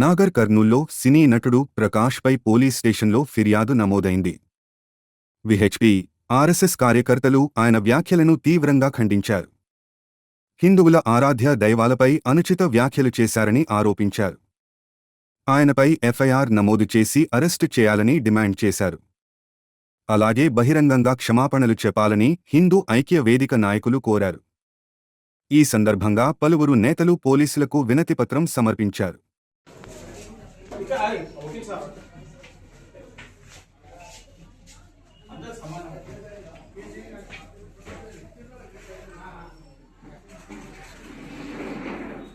నాగర్ కర్నూల్లో సినీ నటుడు ప్రకాష్ పై పోలీస్ స్టేషన్లో ఫిర్యాదు నమోదైంది. విహెచ్పి, ఆర్ఎస్ఎస్ కార్యకర్తలు ఆయన వ్యాఖ్యలను తీవ్రంగా ఖండించారు. హిందువుల ఆరాధ్య దైవాలపై అనుచిత వ్యాఖ్యలు చేశారని ఆరోపించారు. ఆయనపై ఎఫ్ఐఆర్ నమోదు చేసి అరెస్టు చేయాలని డిమాండ్ చేశారు. అలాగే బహిరంగంగా క్షమాపణలు చెప్పాలని హిందూ ఐక్య వేదిక నాయకులు కోరారు. ఈ సందర్భంగా పలువురు నేతలు పోలీసులకు వినతిపత్రం సమర్పించారు.